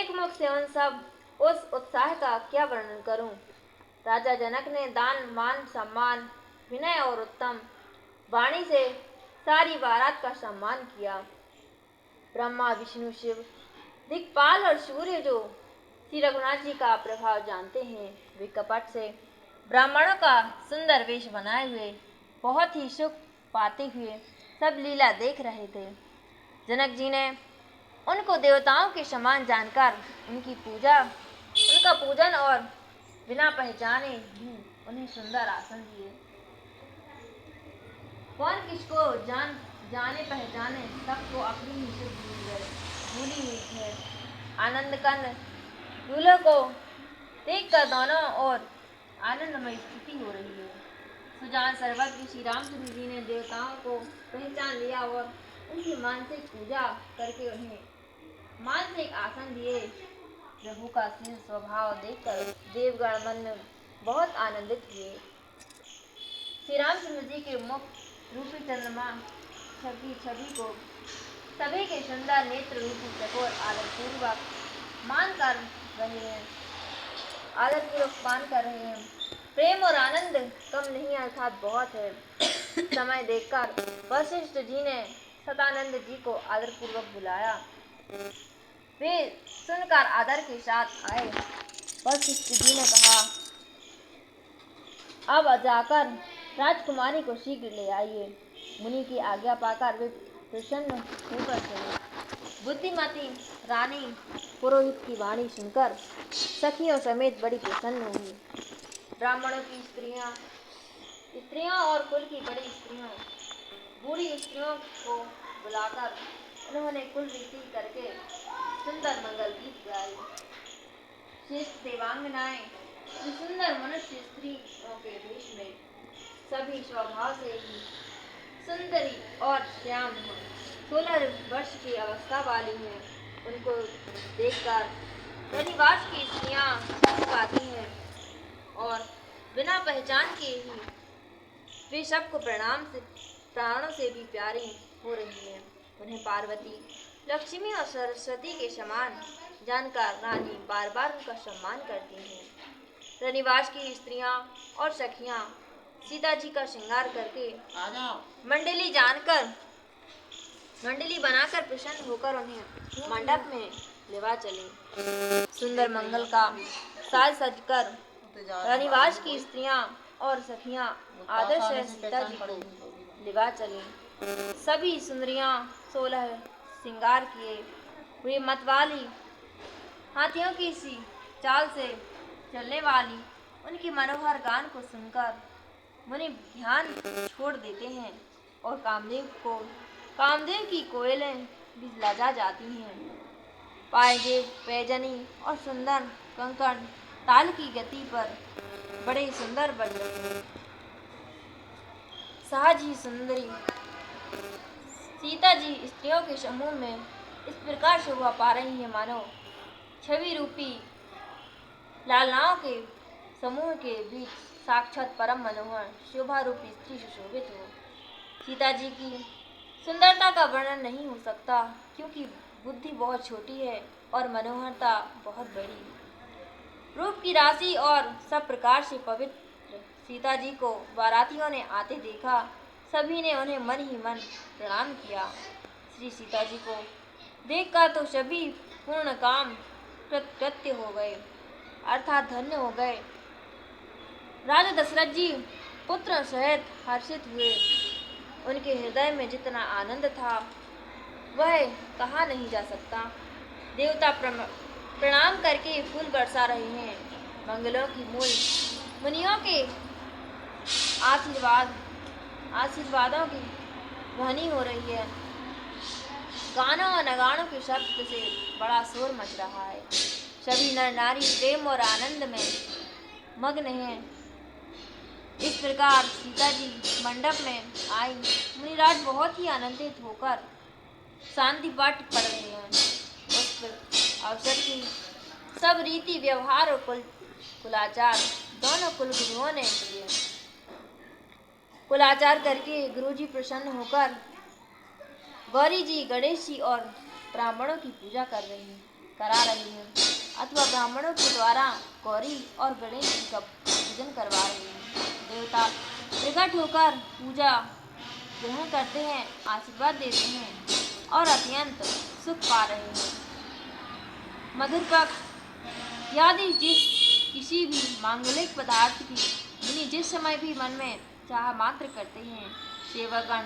एक मुख से उन सब उस उत्साह का क्या वर्णन करूं। राजा जनक ने दान मान सम्मान विनय और उत्तम वाणी से सारी बारात का सम्मान किया। ब्रह्मा विष्णु शिव दिक्पाल और सूर्य जो श्री रघुनाथ जी का प्रभाव जानते हैं, वे कपट से ब्राह्मणों का सुंदर वेश बनाए हुए बहुत ही सुख पाते हुए सब लीला देख रहे थे। जनक जी ने उनको देवताओं के समान जानकर उनका पूजन और बिना पहचाने भी उन्हें सुंदर आसन दिए। कौन किसको जाने पहचाने, सबको अपनी ही सुध भूली हुई है। आनंद कंद दूल्हे को देखकर दोनों ओर आनंदमय स्थिति हो रही है। सुजान सर्वज्ञ श्री रामचंद्र जी ने देवताओं को पहचान लिया और उनकी मानसिक पूजा करके उन्हें मानसिक आसन दिए। प्रभु का स्नेह स्वभाव देखकर देवगण मन में बहुत आनंदित हुए। श्री रामचंद्र जी के मुख रूपी चंद्रमा छवि को सभी के सुंदर नेत्र रूपी चकोर आदरपूर्वक मान कर रहे हैं। प्रेम और आनंद कम नहीं अर्थात बहुत है। समय देखकर वशिष्ठ जी ने सतानंद जी को आदरपूर्वक बुलाया। वे सुनकर आदर के साथ आए। वशिष्ठ जी ने कहा, अब जाकर राजकुमारी को शीघ्र ले आइए। मुनि की आज्ञा पाकर वे प्रसन्न होकर चले। बुद्धिमती रानी पुरोहित की वाणी सुनकर सखियों समेत बड़ी प्रसन्न हुई। ब्राह्मणों की स्त्रियों और कुल की बड़ी स्त्रियों बूढ़ी स्त्रियों को बुलाकर उन्होंने कुल रीति करके सुंदर मंगल गीत गाए। श्रेष्ठ देवांगनाएं सुंदर मनुष्य स्त्रियों के वेश में सभी स्वभाव से ही सुंदरी और श्याम हैं। 16 वर्ष की अवस्था वाली हैं। उनको देखकर रनिवास की स्त्रियां मुस्कुराती हैं और बिना पहचान के ही वे सबको प्राणों से भी प्यारी हो रही हैं। उन्हें पार्वती लक्ष्मी और सरस्वती के समान जानकर रानी बार बार उनका सम्मान करती हैं। रनिवास की स्त्रियां और सखियां सीता जी का श्रृंगार करके मंडली बनाकर प्रसन्न होकर उन्हें मंडप में लेवा चली। सुंदर मंगल का साज सजकर रनिवास की स्त्रियां और सखियां आदर से सीता जी को लेवा चली। सभी सुंदरियां 16 श्रृंगार किए हुए मतवाली हाथियों की सी चाल से चलने वाली उनकी मनोहर गान को सुनकर मुनि ध्यान छोड़ देते हैं और कामदेव की कोयलें भी लजा जाती हैं। पायजेब पैजनी और सुंदर कंकड़ ताल की गति पर बड़े सुंदर बन रहे हैं। सहज ही सुंदरी सीता जी स्त्रियों के समूह में इस प्रकार शोभा पा रही है, मानो छवि रूपी लालनाओं के समूह के बीच साक्षात परम मनोहर शोभा रूपी स्त्री सुशोभित हो। सीता जी की सुंदरता का वर्णन नहीं हो सकता, क्योंकि बुद्धि बहुत छोटी है और मनोहरता बहुत बड़ी। रूप की राशि और सब प्रकार से पवित्र सीता जी को बारातियों ने आते देखा। सभी ने उन्हें मन ही मन प्रणाम किया। श्री सीता जी को देखकर तो सभी पूर्ण काम कृत्य हो गए, अर्थात धन्य हो गए। राजा दशरथ जी पुत्र सहित हर्षित हुए। उनके हृदय में जितना आनंद था वह कहा नहीं जा सकता। देवता प्रणाम करके फूल बरसा रहे हैं। मंगलों की मूल मुनियों के आशीर्वादों की ध्वनि हो रही है। गानों और नगाड़ों के शब्द से बड़ा शोर मच रहा है। सभी नर नारी प्रेम और आनंद में मग्न हैं। इस प्रकार सीता जी मंडप में आई। मुनिराज बहुत ही आनंदित होकर शांति पाठ पढ़ रहे हैं। उस अवसर की सब रीति व्यवहार और कुलाचार दोनों कुलगुरुओं ने किए। कुलाचार करके गुरुजी प्रसन्न होकर गौरी जी, गणेश जी और ब्राह्मणों की पूजा कर रहे हैं। करा रहे हैं अथवा ब्राह्मणों के द्वारा गौरी और गणेश जी का पूजन करवा रहे हैं। देवता प्रकट होकर पूजा ग्रहण करते हैं, आशीर्वाद देते हैं और अत्यंत सुख पा रहे हैं। मधुर पक्ष यदि किसी भी मांगलिक पदार्थ की मुनि जिस समय भी मन में चाह मात्र करते हैं, सेवकगण